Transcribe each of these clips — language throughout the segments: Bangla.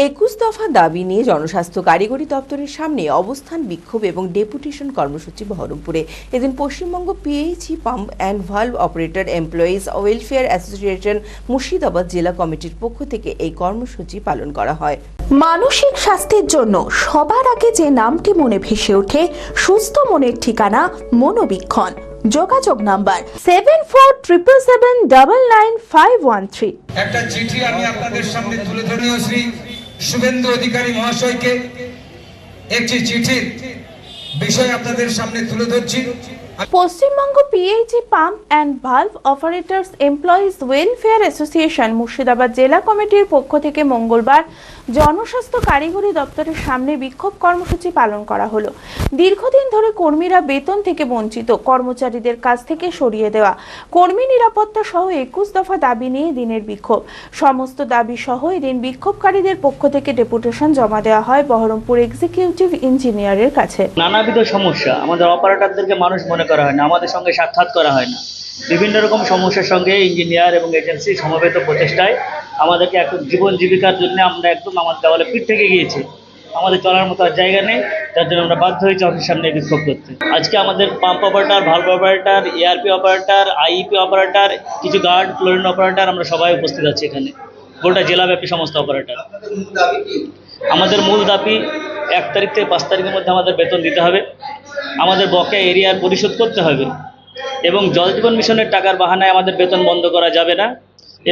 21 দফা দাবি নিয়ে জনস্বাস্থ্য কারিগরি দপ্তরের সামনে অবস্থান বিক্ষোভ এবং ডেপুটেশন কর্মসূচি বহরমপুরে। এদিন Paschimbanga PHE pump and valve operator employees welfare association Murshidabad জেলা কমিটির পক্ষ থেকে এই কর্মসূচি পালন করা হয়। মানসিক স্বাস্থ্যের জন্য সবার আগে যে নামটি মনে ভেসে ওঠে, সুস্থ মনের ঠিকানা মনোবীক্ষণ। যোগাযোগ নাম্বার 7477799513। একটা চিঠি আমি আপনাদের সামনে তুলে ধরনীয় শ্রী শুভেন্দু অধিকারী মহাশয়কে একটি চিঠির বিষয় আপনাদের সামনে তুলে ধরছি। Paschimbanga PHE pump and valve operators employees welfare association Murshidabad জেলা কমিটির পক্ষ থেকে মঙ্গলবার জনস্বাস্থ্য কারিগরি দপ্তরের সামনে বিক্ষোভ কর্মসূচি পালন করা হলো। দীর্ঘদিন ধরে কর্মীরা বেতন থেকে বঞ্চিত, কর্মচারীদের কাছ থেকে সরিয়ে দেওয়া, কর্মী নিরাপত্তা সহ 21 দফা দাবি নিয়ে দিনের বিক্ষোভ। সমস্ত দাবি সহ এদিন বিক্ষোভকারীদের পক্ষ থেকে ডেপুটেশন জমা দেওয়া হয় বহরমপুর এক্সিকিউটিভ ইঞ্জিনিয়ারের কাছে। নানাবিধ সমস্যা, আমাদের অপারেটরদেরকে মানুষ মনে করা হয় না, আমাদের সঙ্গে সাক্ষাৎ করা হয় না। বিভিন্ন রকম সমস্যার সঙ্গে ইঞ্জিনিয়ার এবং এজেন্সি সমবেত প্রচেষ্টায় আমাদেরকে একটু জীবন জীবিকার জন্য আমরা একদম আমাদের দেওয়ালে পিঠ থেকে গিয়েছি। আমাদের চলার মতো আর জায়গা নেই, যার জন্য আমরা বাধ্য হয়েছি অফিসের সামনে বিক্ষোভ করতে। আজকে আমাদের pump operator, valve operator, ARP operator, IEP operator, কিছু গার্ড, ক্লোরিন অপারেটর, আমরা সবাই উপস্থিত আছি এখানে, গোটা জেলাব্যাপী সমস্ত অপারেটর। আমাদের মূল দাবি 1 তারিখ থেকে 5 তারিখের মধ্যে আমাদের বেতন দিতে হবে, আমাদের বকেয়া এরিয়ার পরিশোধ করতে হবে, এবং জল জীবন মিশনের টাকার বাহানায় আমাদের বেতন বন্ধ করা যাবে না,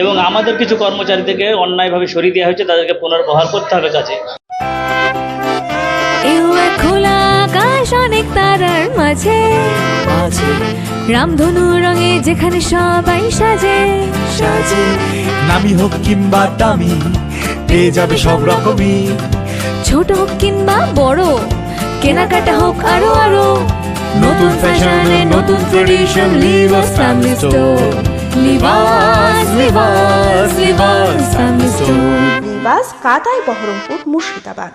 এবং আমাদের কিছু কর্মচারীদেরকে অন্যায়ভাবে সরিয়ে দেওয়া হয়েছে, তাদেরকে পুনর্বহাল করতে হবে কাজে। খোলা আকাশ অনেক তারার মাঝে, রামধনু রঙে যেখানে সবাই সাজে সাজে, নামি হোক কিংবা দামি পেয়ে যাবে সব রকমই, ছোট হোক কিংবা বড়, কেনাকাটা হোক আরো আরো, নতুন ফ্যাশনে নতুন tradition, Libas family store, Libas Libas Libas family store. নিবাস কাতাই বহরমপুর মুর্শিদাবাদ।